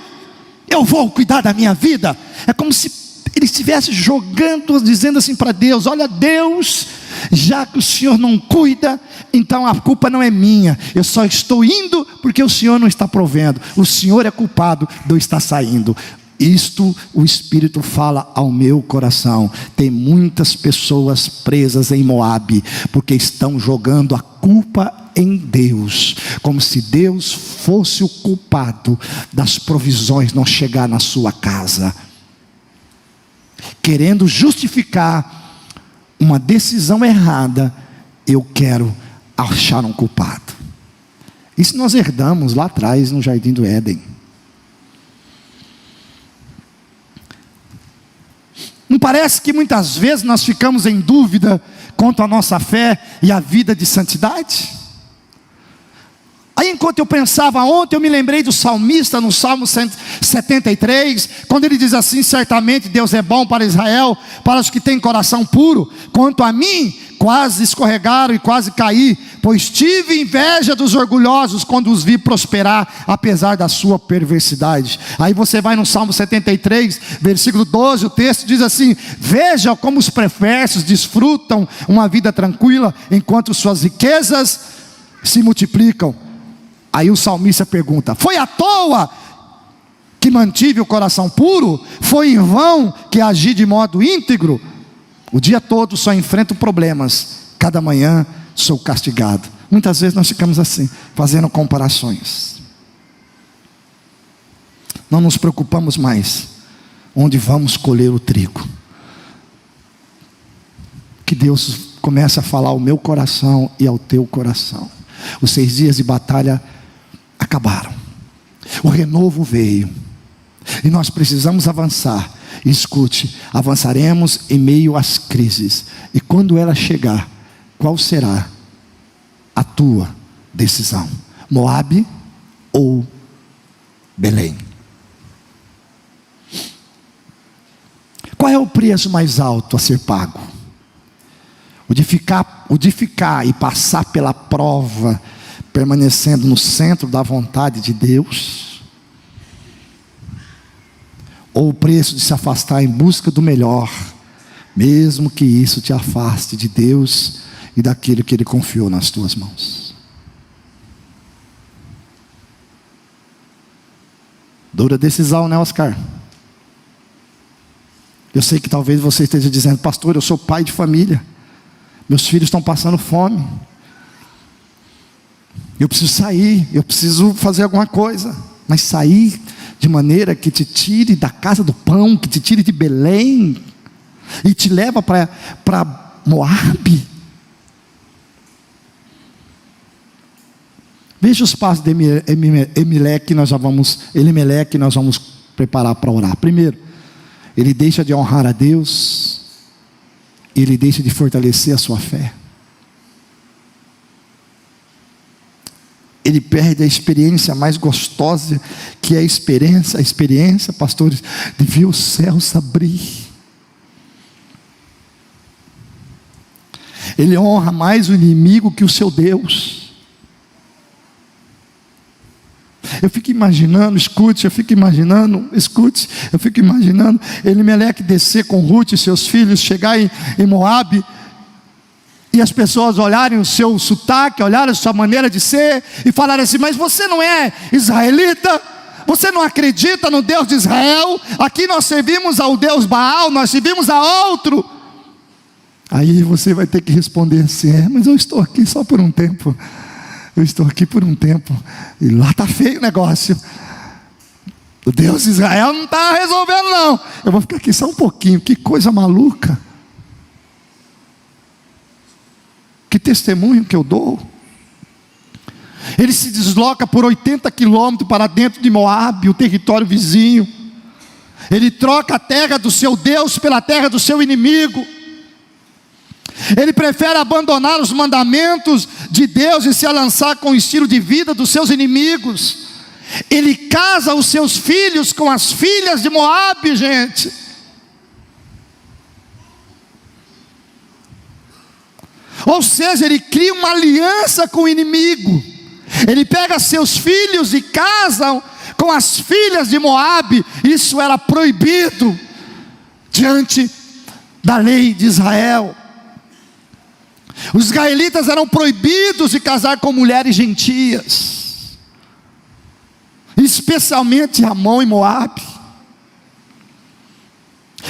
eu vou cuidar da minha vida. É como se ele estivesse jogando, dizendo assim para Deus: olha Deus, já que o Senhor não cuida, então a culpa não é minha, eu só estou indo porque o Senhor não está provendo, o Senhor é culpado de eu estar saindo. Isto o Espírito fala ao meu coração. Tem muitas pessoas presas em Moabe, porque estão jogando a culpa em Deus, como se Deus fosse o culpado das provisões não chegar na sua casa, querendo justificar uma decisão errada. Eu quero achar um culpado. Isso nós herdamos lá atrás no Jardim do Éden. Não parece que muitas vezes nós ficamos em dúvida quanto à nossa fé e a vida de santidade? Aí enquanto eu pensava ontem, eu me lembrei do salmista no Salmo 73, quando ele diz assim: certamente Deus é bom para Israel, para os que têm coração puro. Quanto a mim, quase escorregaram e quase caí, pois tive inveja dos orgulhosos quando os vi prosperar, apesar da sua perversidade. Aí você vai no Salmo 73, versículo 12, o texto diz assim: veja como os perversos desfrutam uma vida tranquila, enquanto suas riquezas se multiplicam. Aí o salmista pergunta: foi à toa que mantive o coração puro? Foi em vão que agi de modo íntegro? O dia todo só enfrento problemas, cada manhã sou castigado. Muitas vezes nós ficamos assim, fazendo comparações. não nos preocupamos mais onde vamos colher o trigo. Que Deus comece a falar ao meu coração e ao teu coração. Os 6 dias de batalha acabaram. O renovo veio. E nós precisamos avançar. Escute, avançaremos em meio às crises. E quando ela chegar, qual será a tua decisão? Moabe ou Belém? Qual é o preço mais alto a ser pago? O de ficar e passar pela prova, permanecendo no centro da vontade de Deus? Ou o preço de se afastar em busca do melhor, mesmo que isso te afaste de Deus e daquilo que Ele confiou nas tuas mãos? Dura decisão, né, Oscar? Eu sei que talvez você esteja dizendo: pastor, eu sou pai de família, meus filhos estão passando fome, eu preciso sair, eu preciso fazer alguma coisa. Mas sair de maneira que te tire da casa do pão, que te tire de Belém e te leva para Moabe? Veja os passos de Elimelec, nós vamos preparar para orar. Primeiro, ele deixa de honrar a Deus, ele deixa de fortalecer a sua fé. Ele perde a experiência mais gostosa, que é a experiência, pastores, de ver os céus abrir. Ele honra mais o inimigo que o seu Deus. Eu fico imaginando, escute, Elimelec descer com Ruth e seus filhos, chegar em Moabe, e as pessoas olharem o seu sotaque, olharem a sua maneira de ser, e falarem assim: mas você não é israelita? Você não acredita no Deus de Israel? Aqui nós servimos ao Deus Baal, nós servimos a outro. Aí você vai ter que responder assim: mas eu estou aqui só por um tempo. E lá está feio o negócio. O Deus de Israel não está resolvendo não. Eu vou ficar aqui só um pouquinho. Que coisa maluca. Que testemunho que eu dou. Ele se desloca por 80 quilômetros para dentro de Moabe, o território vizinho. Ele troca a terra do seu Deus pela terra do seu inimigo. Ele prefere abandonar os mandamentos de Deus e se alançar com o estilo de vida dos seus inimigos. Ele casa os seus filhos com as filhas de Moabe, gente. Ou seja, ele cria uma aliança com o inimigo. Ele pega seus filhos e casam com as filhas de Moabe. Isso era proibido diante da lei de Israel. Os israelitas eram proibidos de casar com mulheres gentias, especialmente Amon e Moabe.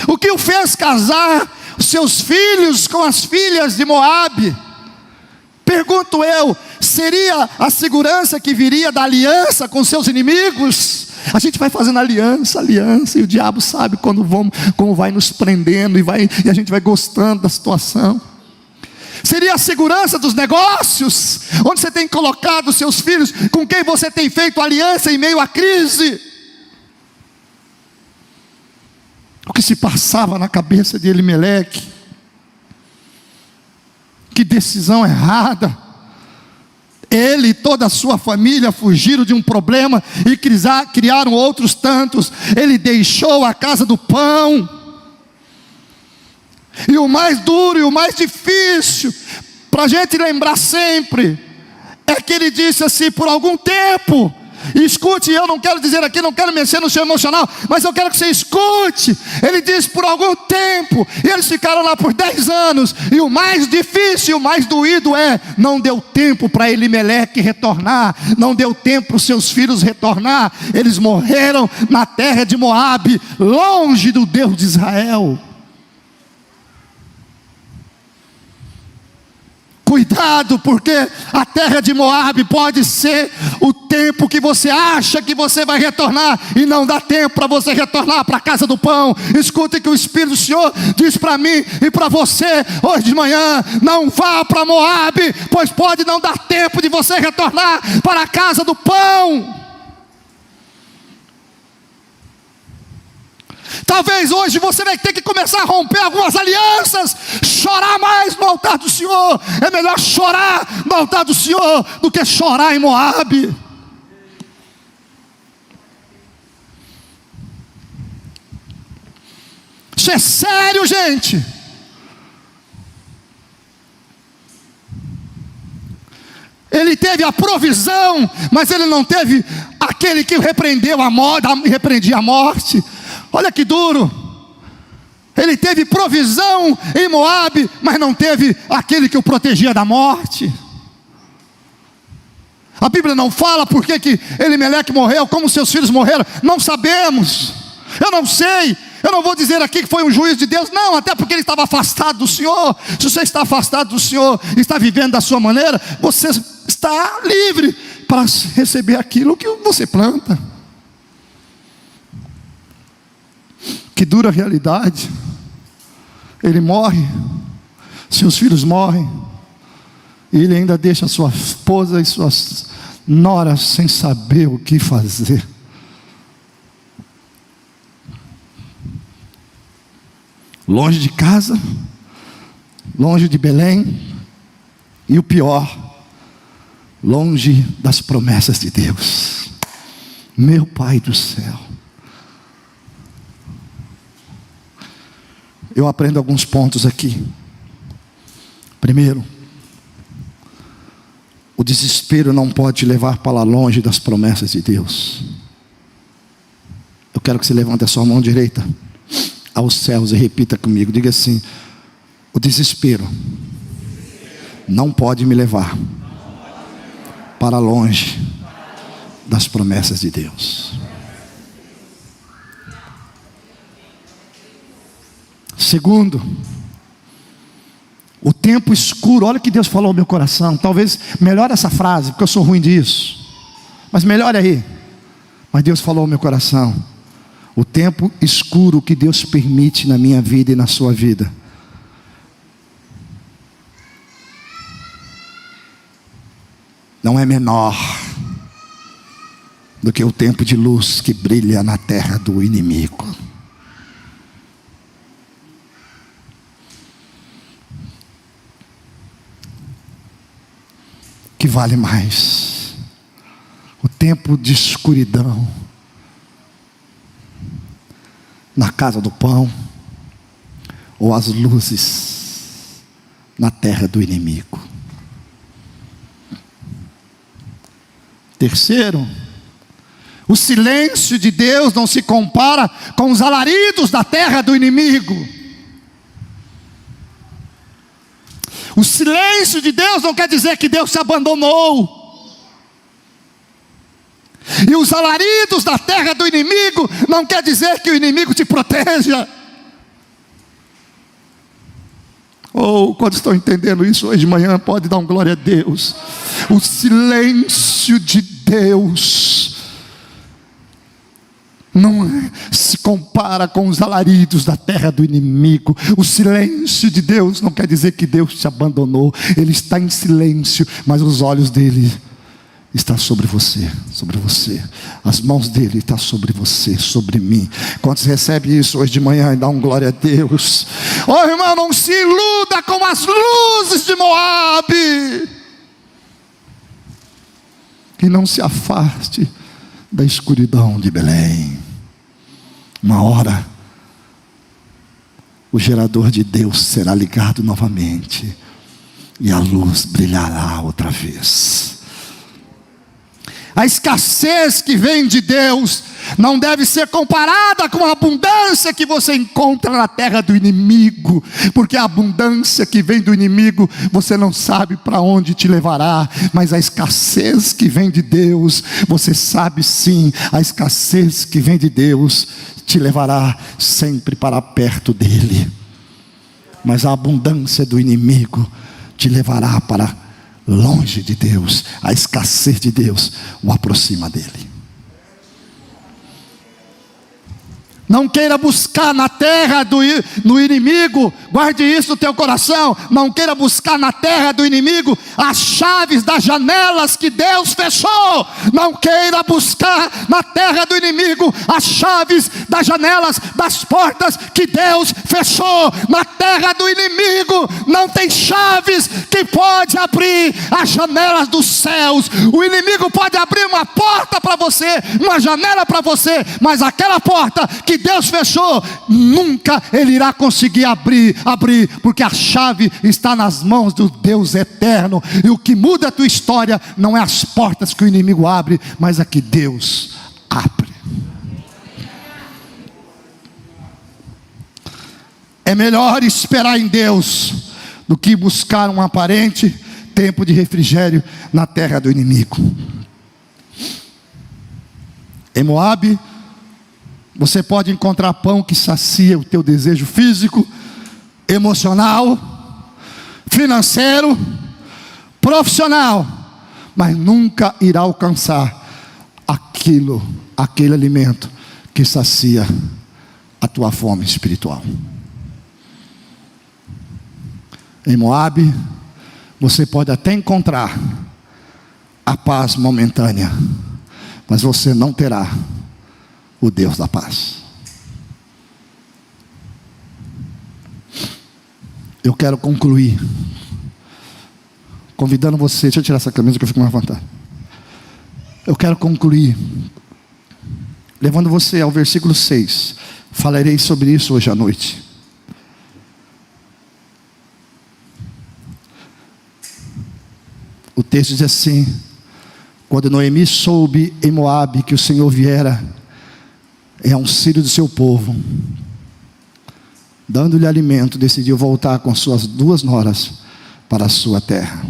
O que o fez casar os seus filhos com as filhas de Moabe? Pergunto eu: seria a segurança que viria da aliança com seus inimigos? A gente vai fazendo aliança, e o diabo sabe como vai nos prendendo, e a gente vai gostando da situação. Seria a segurança dos negócios, onde você tem colocado seus filhos, com quem você tem feito aliança em meio à crise. O que se passava na cabeça de Elimelec? Que decisão errada. Ele e toda a sua família fugiram de um problema e criaram outros tantos. Ele deixou a casa do pão. E o mais duro e o mais difícil, para a gente lembrar sempre, é que ele disse assim: por algum tempo. E escute, eu não quero dizer aqui, não quero mexer no seu emocional, mas eu quero que você escute. Ele disse: por algum tempo. E eles ficaram lá por 10 anos. E o mais difícil, o mais doído não deu tempo para Elimelec retornar, não deu tempo para os seus filhos retornar. Eles morreram na terra de Moabe, longe do Deus de Israel. cuidado, porque a terra de Moabe pode ser o tempo que você acha que você vai retornar, e não dá tempo para você retornar para a casa do pão. Escute que o Espírito do Senhor diz para mim e para você hoje de manhã: não vá para Moabe, pois pode não dar tempo de você retornar para a casa do pão. Talvez hoje você vai ter que começar a romper algumas alianças, chorar mais no altar do Senhor. É melhor chorar no altar do Senhor do que chorar em Moabe. Isso é sério, gente. Ele teve a provisão, mas ele não teve aquele que repreendia a morte. Olha que duro. Ele teve provisão em Moabe, mas não teve aquele que o protegia da morte. A Bíblia não fala por que Elimeleque morreu, como seus filhos morreram. Não sabemos. Eu não sei. Eu não vou dizer aqui que foi um juízo de Deus. Não, até porque ele estava afastado do Senhor. Se você está afastado do Senhor, está vivendo da sua maneira, você está livre para receber aquilo que você planta. Que dura realidade. Ele morre, seus filhos morrem, e ele ainda deixa sua esposa e suas noras sem saber o que fazer. Longe de casa, longe de Belém, e o pior, longe das promessas de Deus. Meu Pai do céu. Eu aprendo alguns pontos aqui. Primeiro, o desespero não pode te levar para longe das promessas de Deus. Eu quero que você levante a sua mão direita aos céus e repita comigo. Diga assim: o desespero não pode me levar para longe das promessas de Deus. Segundo, o tempo escuro. Olha o que Deus falou ao meu coração. Talvez melhore essa frase, porque eu sou ruim disso, mas melhore aí. Mas Deus falou ao meu coração: o tempo escuro que Deus permite na minha vida e na sua vida não é menor do que o tempo de luz que brilha na terra do inimigo. Que vale mais? O tempo de escuridão na casa do pão, ou as luzes na terra do inimigo? Terceiro, o silêncio de Deus não se compara com os alaridos da terra do inimigo. O silêncio de Deus não quer dizer que Deus se abandonou. E os alaridos da terra do inimigo não quer dizer que o inimigo te proteja. Quando estão entendendo isso hoje de manhã, pode dar um glória a Deus. O silêncio de Deus não se compara com os alaridos da terra do inimigo. O silêncio de Deus não quer dizer que Deus te abandonou. Ele está em silêncio, mas os olhos dele estão sobre você, sobre você. As mãos dele estão sobre você, sobre mim. Quantos recebem isso hoje de manhã e dá um glória a Deus? Irmão, não se iluda com as luzes de Moabe, e não se afaste da escuridão de Belém. Uma hora o gerador de Deus será ligado novamente, e a luz brilhará outra vez. A escassez que vem de Deus não deve ser comparada com a abundância que você encontra na terra do inimigo, porque a abundância que vem do inimigo você não sabe para onde te levará, mas a escassez que vem de Deus, você sabe sim. A escassez que vem de Deus te levará sempre para perto dele, mas a abundância do inimigo te levará para longe de Deus, a escassez de Deus o aproxima dele. Não queira buscar na terra no inimigo, guarde isso no teu coração. Não queira buscar na terra do inimigo as chaves das janelas que Deus fechou. Não queira buscar na terra do inimigo as chaves das janelas, das portas que Deus fechou. Na terra do inimigo não tem chaves que pode abrir as janelas dos céus. O inimigo pode abrir uma porta para você, uma janela para você, mas aquela porta que Deus fechou, nunca ele irá conseguir abrir, porque a chave está nas mãos do Deus eterno. E o que muda a tua história não é as portas que o inimigo abre, mas a que Deus abre. É melhor esperar em Deus do que buscar um aparente tempo de refrigério na terra do inimigo. Em Moabe, você pode encontrar pão que sacia o teu desejo físico, emocional, financeiro, profissional, mas nunca irá alcançar aquele alimento que sacia a tua fome espiritual. Em Moabe, você pode até encontrar a paz momentânea, mas você não terá o Deus da paz. Eu quero concluir convidando você, deixa eu tirar essa camisa que eu fico mais à vontade. Eu quero concluir levando você ao versículo 6. Falarei sobre isso hoje à noite. O texto diz assim: quando Noemi soube em Moabe que o Senhor viera em auxílio do seu povo, dando-lhe alimento, decidiu voltar com suas 2 noras para a sua terra.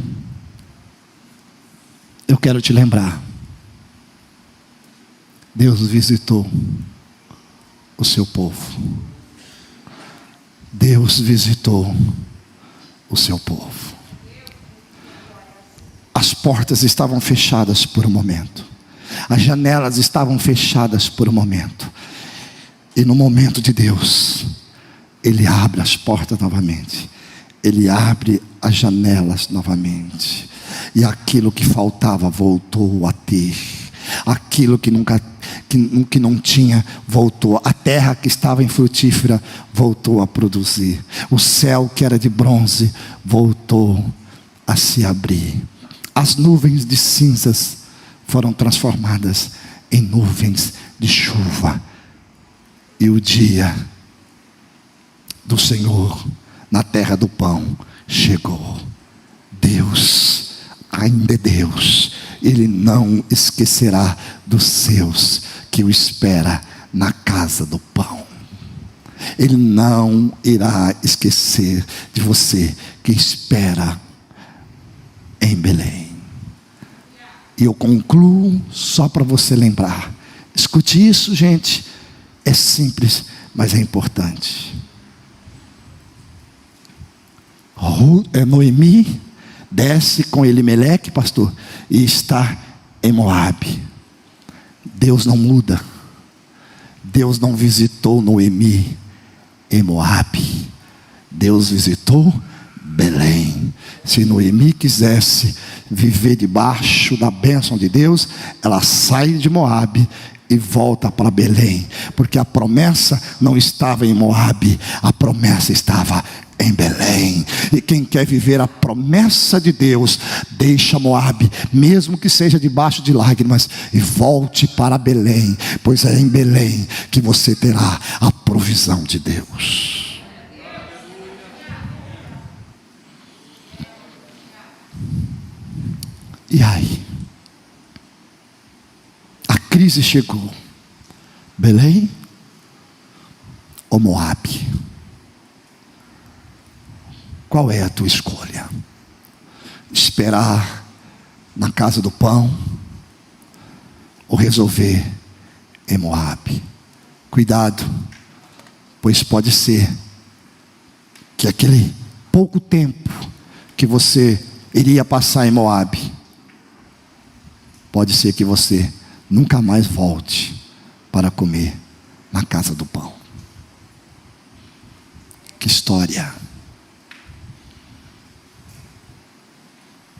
Eu quero te lembrar, Deus visitou o seu povo. Deus visitou o seu povo. As portas estavam fechadas por um momento, as janelas estavam fechadas por um momento, e no momento de Deus, Ele abre as portas novamente, Ele abre as janelas novamente, e aquilo que faltava voltou a ter, aquilo que não tinha voltou, a terra que estava infrutífera voltou a produzir, o céu que era de bronze voltou a se abrir, as nuvens de cinzas foram transformadas em nuvens de chuva, e o dia do Senhor na terra do pão chegou. Deus ainda é Deus, Ele não esquecerá dos seus que o espera na casa do pão. Ele não irá esquecer de você que espera em Belém. E eu concluo só para você lembrar. Escute isso, gente. É simples, mas é importante. Noemi desce com Elimeleque, pastor, e está em Moabe. Deus não muda. Deus não visitou Noemi em Moabe. Deus visitou Belém. Se Noemi quisesse viver debaixo da bênção de Deus, ela sai de Moabe e volta para Belém, porque a promessa não estava em Moabe, a promessa estava em Belém. E quem quer viver a promessa de Deus, deixa Moabe, mesmo que seja debaixo de lágrimas, e volte para Belém, pois é em Belém que você terá a provisão de Deus. E aí, a crise chegou. Belém ou Moabe? Qual é a tua escolha? Esperar na casa do pão ou resolver em Moabe? Cuidado, pois pode ser que aquele pouco tempo que você iria passar em Moabe. Pode ser que você nunca mais volte para comer na casa do pão. Que história.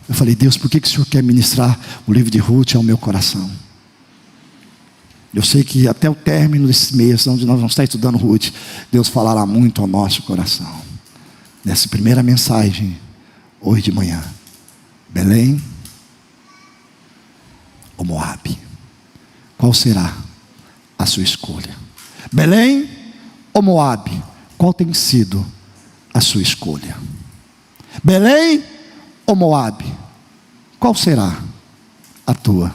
Eu falei: Deus, por que o Senhor quer ministrar o livro de Ruth ao meu coração? Eu sei que até o término desse mês, onde nós vamos estar estudando Ruth, Deus falará muito ao nosso coração. Nessa primeira mensagem, hoje de manhã: Belém ou Moabe? Qual será a sua escolha? Belém ou Moabe? Qual tem sido a sua escolha? Belém ou Moabe? Qual será a tua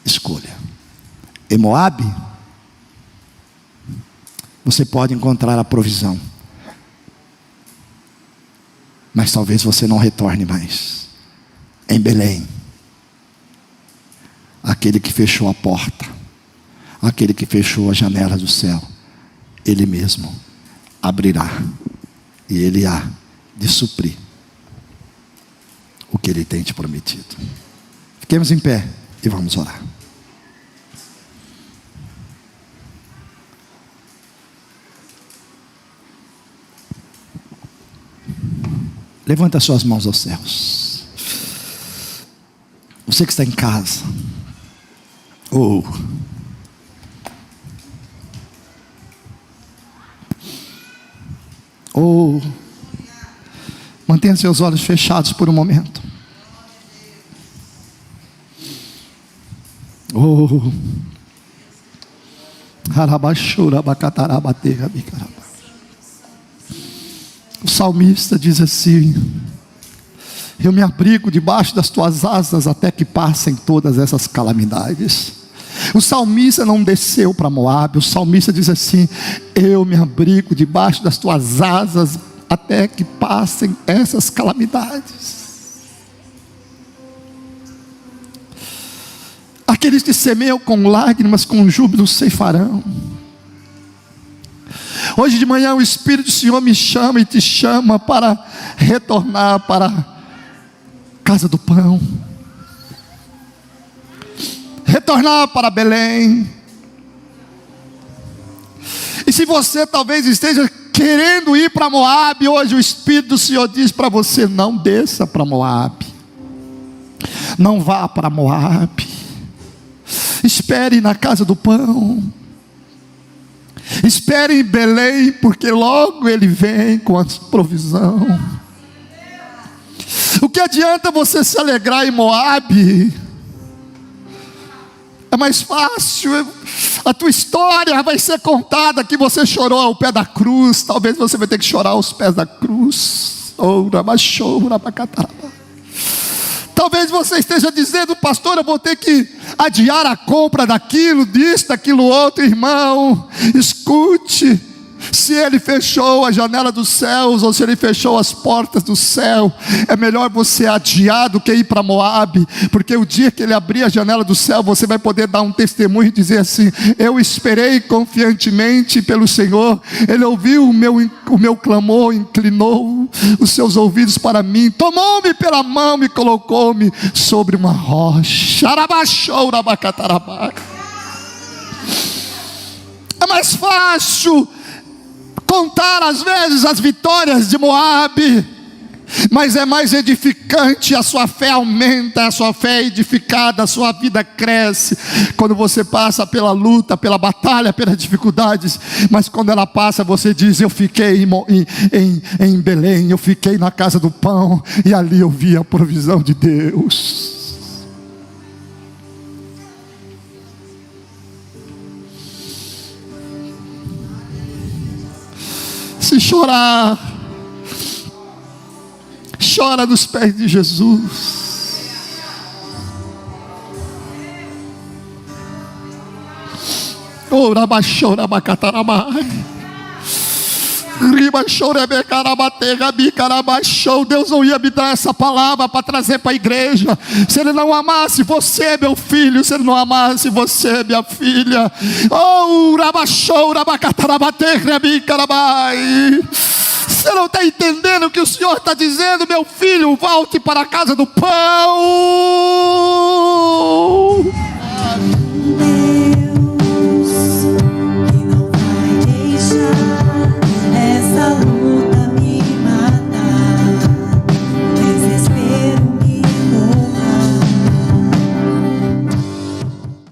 escolha? Em Moabe, você pode encontrar a provisão, mas talvez você não retorne mais. Em Belém, aquele que fechou a porta, aquele que fechou a janela do céu, Ele mesmo abrirá, e Ele há de suprir o que Ele tem te prometido. Fiquemos em pé e vamos orar. Levanta as suas mãos aos céus. Você que está em casa, mantenha seus olhos fechados por um momento. O salmista diz assim: eu me abrigo debaixo das tuas asas até que passem todas essas calamidades. O salmista não desceu para Moabe. O salmista diz assim: eu me abrigo debaixo das tuas asas até que passem essas calamidades. Aqueles que semeiam com lágrimas, com júbilo ceifarão. Hoje de manhã o Espírito do Senhor me chama e te chama para retornar para a casa do pão, retornar para Belém. E se você talvez esteja querendo ir para Moabe, hoje o Espírito do Senhor diz para você: não desça para Moabe, não vá para Moabe, espere na casa do pão, espere em Belém, porque logo Ele vem com a provisão. O que adianta você se alegrar em Moabe? É mais fácil, a tua história vai ser contada que você chorou ao pé da cruz. Talvez você vai ter que chorar aos pés da cruz. Talvez você esteja dizendo: pastor, eu vou ter que adiar a compra daquilo, disso, daquilo outro. Irmão, escute. Se Ele fechou a janela dos céus, ou se Ele fechou as portas do céu, é melhor você adiar do que ir para Moabe, porque o dia que Ele abrir a janela do céu, você vai poder dar um testemunho e dizer assim: eu esperei confiantemente pelo Senhor, Ele ouviu o meu clamor, inclinou os seus ouvidos para mim, tomou-me pela mão e colocou-me sobre uma rocha. É mais fácil contar às vezes as vitórias de Moabe, mas é mais edificante. A sua fé aumenta, a sua fé é edificada, a sua vida cresce quando você passa pela luta, pela batalha, pelas dificuldades. Mas quando ela passa, você diz: eu fiquei em Belém, eu fiquei na casa do pão, e ali eu vi a provisão de Deus. Se chorar, chora nos pés de Jesus. Deus não ia me dar essa palavra para trazer para a igreja se Ele não amasse você, meu filho, se Ele não amasse você, minha filha. Se Você não está entendendo o que o Senhor está dizendo? Meu filho, volte para a casa do pão.